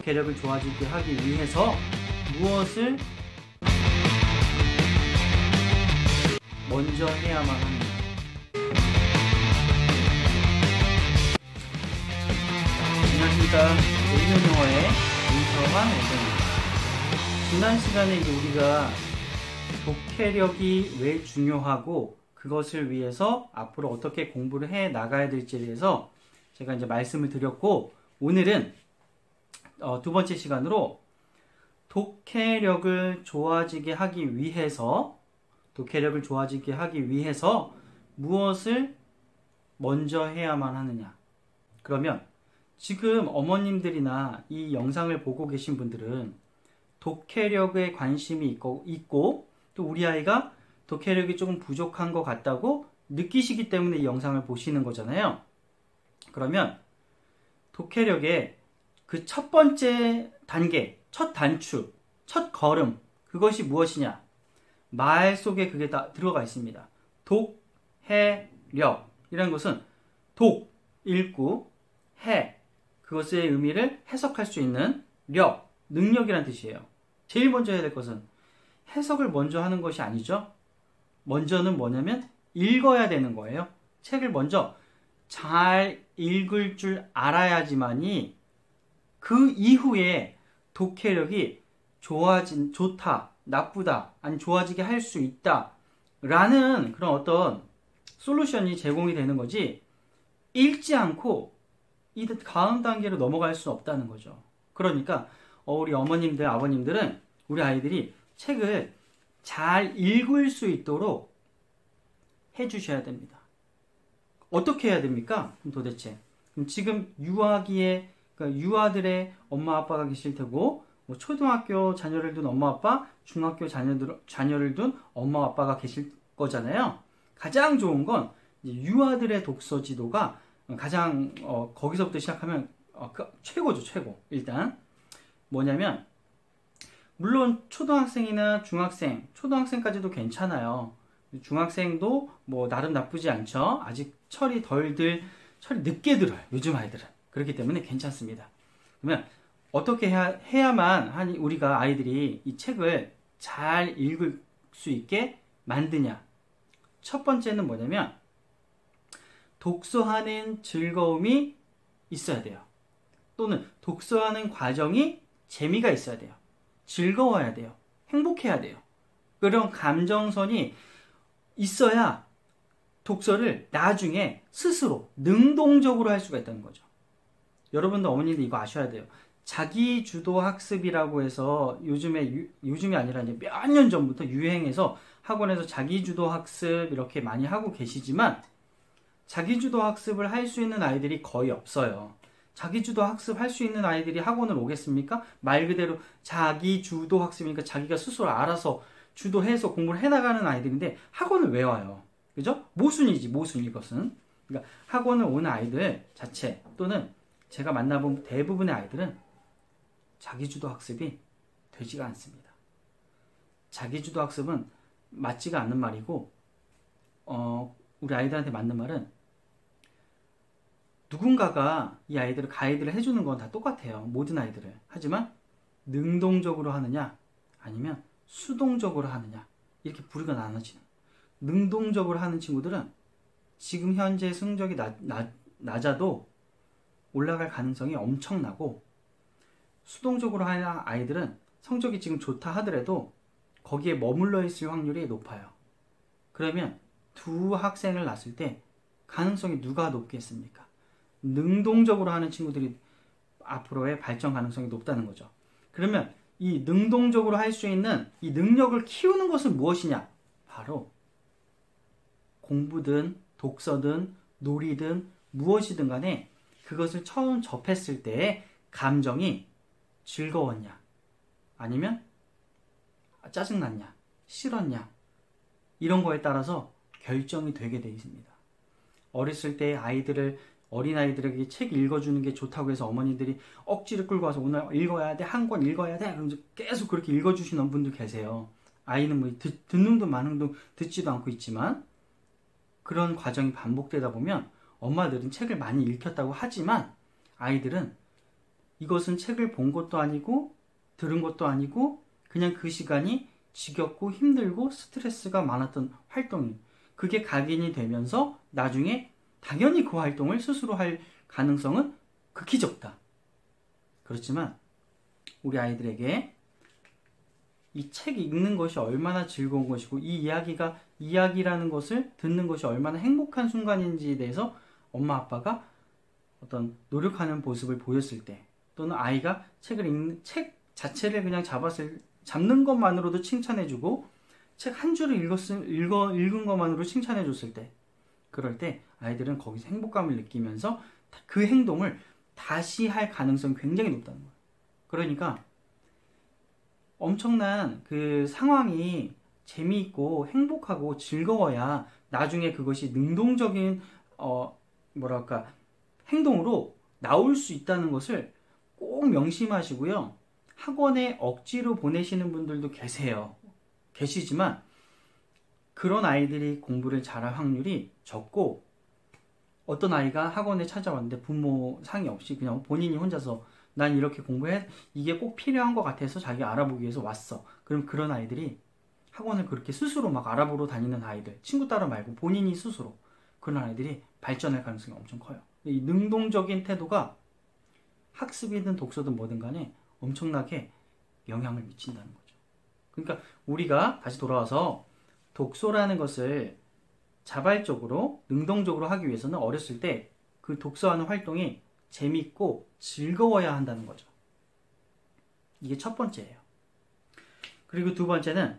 독해력을 좋아지게 하기 위해서 무엇을 먼저 해야만 합니다. 안녕하십니까. 일본영어의 윤서환 원장입니다. 지난 시간에 우리가 독해력이 왜 중요하고 그것을 위해서 앞으로 어떻게 공부를 해 나가야 될지에 대해서 제가 이제 말씀을 드렸고, 오늘은 두 번째 시간으로 독해력을 좋아지게 하기 위해서 무엇을 먼저 해야만 하느냐. 그러면 지금 어머님들이나 이 영상을 보고 계신 분들은 독해력에 관심이 있고 또 우리 아이가 독해력이 조금 부족한 것 같다고 느끼시기 때문에 이 영상을 보시는 거잖아요. 그러면 독해력의 그 첫 번째 단계, 첫 단추, 첫 걸음, 그것이 무엇이냐? 말 속에 그게 다 들어가 있습니다. 독해력 이라는 것은 독, 읽고, 해, 그것의 의미를 해석할 수 있는 력, 능력이란 뜻이에요. 제일 먼저 해야 될 것은 해석을 먼저 하는 것이 아니죠. 먼저는 뭐냐면 읽어야 되는 거예요. 책을 먼저 잘 읽을 줄 알아야지만이 그 이후에 독해력이 좋다, 나쁘다, 아니 좋아지게 할 수 있다 라는 그런 어떤 솔루션이 제공이 되는 거지, 읽지 않고 이 다음 단계로 넘어갈 수 없다는 거죠. 그러니까 우리 어머님들, 아버님들은 우리 아이들이 책을 잘 읽을 수 있도록 해주셔야 됩니다. 어떻게 해야 됩니까? 그럼 도대체 지금 유아기에, 그러니까 유아들의 엄마 아빠가 계실 테고, 뭐 초등학교 자녀를 둔 엄마 아빠, 중학교 자녀를 둔 엄마 아빠가 계실 거잖아요. 가장 좋은 건 유아들의 독서 지도가 가장 거기서부터 시작하면 최고죠. 최고. 일단 뭐냐면, 물론 초등학생이나 초등학생까지도 괜찮아요. 중학생도 뭐 나름 나쁘지 않죠. 아직 철이 늦게 들어요, 요즘 아이들은. 그렇기 때문에 괜찮습니다. 그러면 어떻게 해야만 하니 우리가 아이들이 이 책을 잘 읽을 수 있게 만드냐. 첫 번째는 뭐냐면, 독서하는 즐거움이 있어야 돼요. 또는 독서하는 과정이 재미가 있어야 돼요. 즐거워야 돼요. 행복해야 돼요. 그런 감정선이 있어야 독서를 나중에 스스로 능동적으로 할 수가 있다는 거죠. 여러분도 어머니들 이거 아셔야 돼요. 자기주도 학습이라고 해서 요즘이 아니라 이제 몇 년 전부터 유행해서 학원에서 자기주도 학습 이렇게 많이 하고 계시지만, 자기주도 학습을 할 수 있는 아이들이 거의 없어요. 자기주도 학습 할 수 있는 아이들이 학원을 오겠습니까? 말 그대로 자기주도 학습이니까 자기가 스스로 알아서 주도해서 공부를 해나가는 아이들인데 학원을 왜 와요? 그죠? 모순이지, 모순 이것은. 그러니까 학원을 오는 아이들 자체, 또는 제가 만나본 대부분의 아이들은 자기주도 학습이 되지가 않습니다. 자기주도 학습은 맞지가 않는 말이고, 우리 아이들한테 맞는 말은, 누군가가 이 아이들을 가이드를 해주는 건 다 똑같아요. 모든 아이들을. 하지만 능동적으로 하느냐 아니면 수동적으로 하느냐, 이렇게 부류가 나눠지는. 능동적으로 하는 친구들은 지금 현재 성적이 낮아도 올라갈 가능성이 엄청나고, 수동적으로 하는 아이들은 성적이 지금 좋다 하더라도 거기에 머물러 있을 확률이 높아요. 그러면 두 학생을 낳았을 때 가능성이 누가 높겠습니까? 능동적으로 하는 친구들이 앞으로의 발전 가능성이 높다는 거죠. 그러면 이 능동적으로 할 수 있는 이 능력을 키우는 것은 무엇이냐? 바로 공부든 독서든 놀이든 무엇이든 간에 그것을 처음 접했을 때의 감정이 즐거웠냐, 아니면 짜증났냐, 싫었냐, 이런 거에 따라서 결정이 되게 되어 있습니다. 어렸을 때 어린아이들에게 책 읽어주는 게 좋다고 해서 어머니들이 억지로 끌고 와서 오늘 읽어야 돼, 한 권 읽어야 돼, 그러면서 계속 그렇게 읽어주시는 분들 계세요. 아이는 뭐 듣는 둥 마는 둥 듣지도 않고 있지만, 그런 과정이 반복되다 보면 엄마들은 책을 많이 읽혔다고 하지만 아이들은 이것은 책을 본 것도 아니고 들은 것도 아니고 그냥 그 시간이 지겹고 힘들고 스트레스가 많았던 활동이, 그게 각인이 되면서 나중에 당연히 그 활동을 스스로 할 가능성은 극히 적다. 그렇지만 우리 아이들에게 이 책 읽는 것이 얼마나 즐거운 것이고 이 이야기라는 것을 듣는 것이 얼마나 행복한 순간인지에 대해서 엄마 아빠가 어떤 노력하는 모습을 보였을 때, 또는 아이가 책 자체를 그냥 잡는 것만으로도 칭찬해주고 책 한 줄을 읽은 것만으로 칭찬해줬을 때, 그럴 때 아이들은 거기서 행복감을 느끼면서 그 행동을 다시 할 가능성이 굉장히 높다는 거예요. 그러니까 엄청난 그 상황이 재미있고 행복하고 즐거워야 나중에 그것이 능동적인 행동으로 나올 수 있다는 것을 꼭 명심하시고요. 학원에 억지로 보내시는 분들도 계시지만 그런 아이들이 공부를 잘할 확률이 적고, 어떤 아이가 학원에 찾아왔는데 부모 상의 없이 그냥 본인이 혼자서 난 이렇게 공부해, 이게 꼭 필요한 것 같아서 자기 알아보기 위해서 왔어. 그럼 그런 아이들이 학원을 그렇게 스스로 막 알아보러 다니는 아이들, 친구 따라 말고 본인이 스스로, 그런 아이들이 발전할 가능성이 엄청 커요. 이 능동적인 태도가 학습이든 독서든 뭐든 간에 엄청나게 영향을 미친다는 거죠. 그러니까 우리가 다시 돌아와서 독서라는 것을 자발적으로 능동적으로 하기 위해서는 어렸을 때 그 독서하는 활동이 재밌고 즐거워야 한다는 거죠. 이게 첫 번째예요. 그리고 두 번째는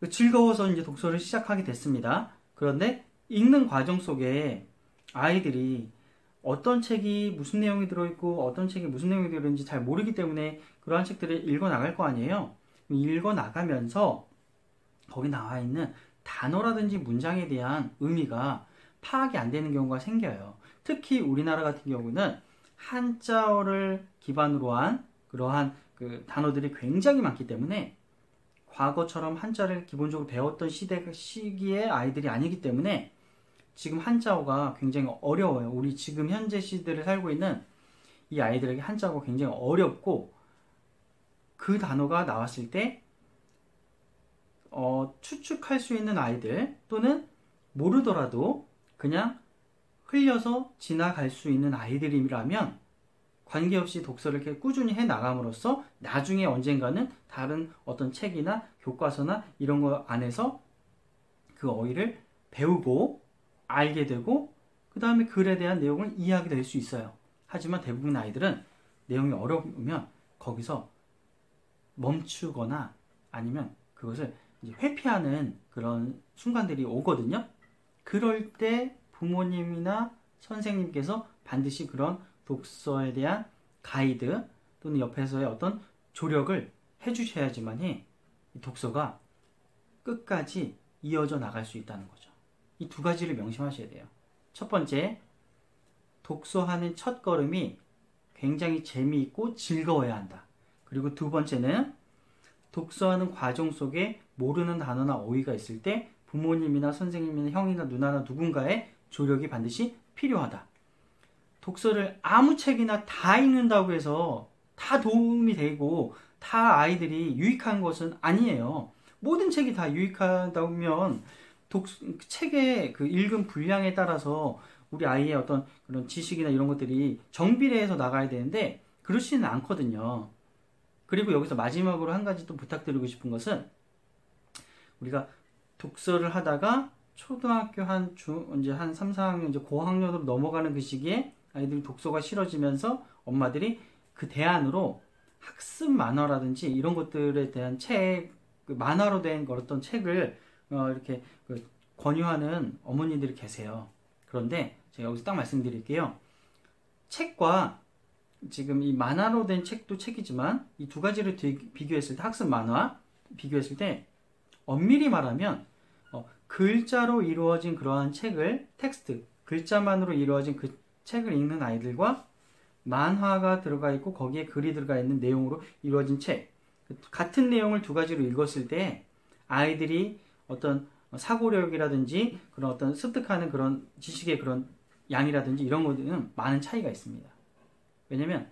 즐거워서 이제 독서를 시작하게 됐습니다. 그런데 읽는 과정 속에 아이들이 어떤 책이 무슨 내용이 들어있고 어떤 책이 무슨 내용이 들어있는지 잘 모르기 때문에 그러한 책들을 읽어 나갈 거 아니에요. 읽어 나가면서 거기 나와 있는 단어라든지 문장에 대한 의미가 파악이 안 되는 경우가 생겨요. 특히 우리나라 같은 경우는 한자어를 기반으로 한 그러한 그 단어들이 굉장히 많기 때문에 과거처럼 한자를 기본적으로 배웠던 시기의 아이들이 아니기 때문에 지금 한자어가 굉장히 어려워요. 우리 지금 현재 시대를 살고 있는 이 아이들에게 한자어가 굉장히 어렵고, 그 단어가 나왔을 때 추측할 수 있는 아이들, 또는 모르더라도 그냥 흘려서 지나갈 수 있는 아이들이라면 관계없이 독서를 이렇게 꾸준히 해 나감으로써 나중에 언젠가는 다른 어떤 책이나 교과서나 이런 거 안에서 그 어휘를 배우고 알게 되고 그 다음에 글에 대한 내용을 이해하게 될 수 있어요. 하지만 대부분 아이들은 내용이 어려우면 거기서 멈추거나 아니면 그것을 이제 회피하는 그런 순간들이 오거든요. 그럴 때 부모님이나 선생님께서 반드시 그런 독서에 대한 가이드 또는 옆에서의 어떤 조력을 해주셔야지만이 독서가 끝까지 이어져 나갈 수 있다는 거죠. 이 두 가지를 명심하셔야 돼요. 첫 번째, 독서하는 첫 걸음이 굉장히 재미있고 즐거워야 한다. 그리고 두 번째는 독서하는 과정 속에 모르는 단어나 어휘가 있을 때 부모님이나 선생님이나 형이나 누나나 누군가의 조력이 반드시 필요하다. 독서를 아무 책이나 다 읽는다고 해서 다 도움이 되고 다 아이들이 유익한 것은 아니에요. 모든 책이 다 유익하다면 책의 그 읽은 분량에 따라서 우리 아이의 어떤 그런 지식이나 이런 것들이 정비례해서 나가야 되는데 그렇지는 않거든요. 그리고 여기서 마지막으로 한 가지 또 부탁드리고 싶은 것은, 우리가 독서를 하다가 초등학교 이제 한 3, 4학년, 이제 고학년으로 넘어가는 그 시기에 아이들이 독서가 싫어지면서 엄마들이 그 대안으로 학습 만화라든지 이런 것들에 대한 만화로 된 어떤 책을 이렇게 권유하는 어머니들이 계세요. 그런데 제가 여기서 딱 말씀드릴게요. 책과 지금 이 만화로 된 책도 책이지만 이 두 가지를 비교했을 때, 학습 만화 비교했을 때 엄밀히 말하면 글자로 이루어진 그러한 책을, 텍스트, 글자만으로 이루어진 그 책을 읽는 아이들과 만화가 들어가 있고 거기에 글이 들어가 있는 내용으로 이루어진 책, 같은 내용을 두 가지로 읽었을 때 아이들이 어떤 사고력이라든지 그런 어떤 습득하는 그런 지식의 그런 양이라든지 이런 것들은 많은 차이가 있습니다. 왜냐면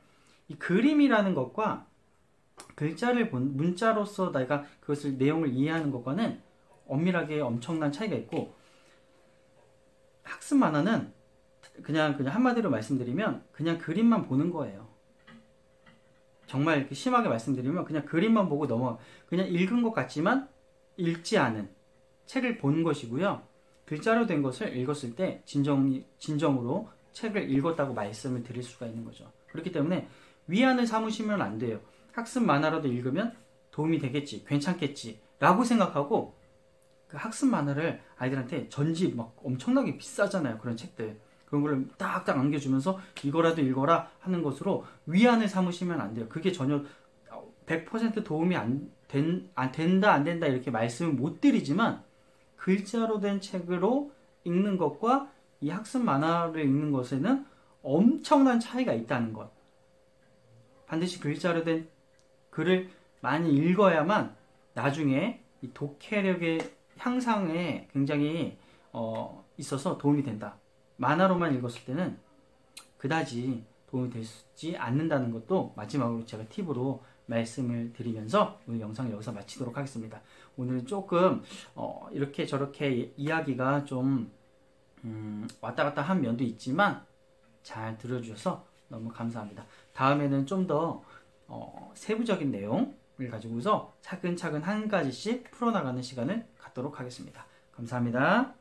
이 그림이라는 것과 글자를 문자로서 내가 그것을 내용을 이해하는 것과는 엄밀하게 엄청난 차이가 있고, 학습 만화는 그냥 한마디로 말씀드리면 그냥 그림만 보는 거예요. 정말 이렇게 심하게 말씀드리면 그냥 그림만 보고 그냥 읽은 것 같지만 읽지 않은 책을 본 것이고요. 글자로 된 것을 읽었을 때 진정으로 책을 읽었다고 말씀을 드릴 수가 있는 거죠. 그렇기 때문에 위안을 삼으시면 안 돼요. 학습 만화라도 읽으면 도움이 되겠지, 괜찮겠지 라고 생각하고 그 학습 만화를 아이들한테 전집 막 엄청나게 비싸잖아요. 그런 책들. 그런 걸 딱딱 안겨주면서 이거라도 읽어라 하는 것으로 위안을 삼으시면 안 돼요. 그게 전혀 100% 도움이 된다 안 된다 이렇게 말씀을 못 드리지만, 글자로 된 책으로 읽는 것과 이 학습 만화를 읽는 것에는 엄청난 차이가 있다는 것. 반드시 글자로 된 글을 많이 읽어야만 나중에 이 독해력의 향상에 굉장히 있어서 도움이 된다. 만화로만 읽었을 때는 그다지 도움이 되지 않는다는 것도 마지막으로 제가 팁으로 말씀을 드리면서 오늘 영상을 여기서 마치도록 하겠습니다. 오늘은 조금 이렇게 저렇게 이야기가 좀 왔다 갔다 한 면도 있지만 잘 들어주셔서 너무 감사합니다. 다음에는 좀 더 세부적인 내용을 가지고서 차근차근 한 가지씩 풀어나가는 시간을 갖도록 하겠습니다. 감사합니다.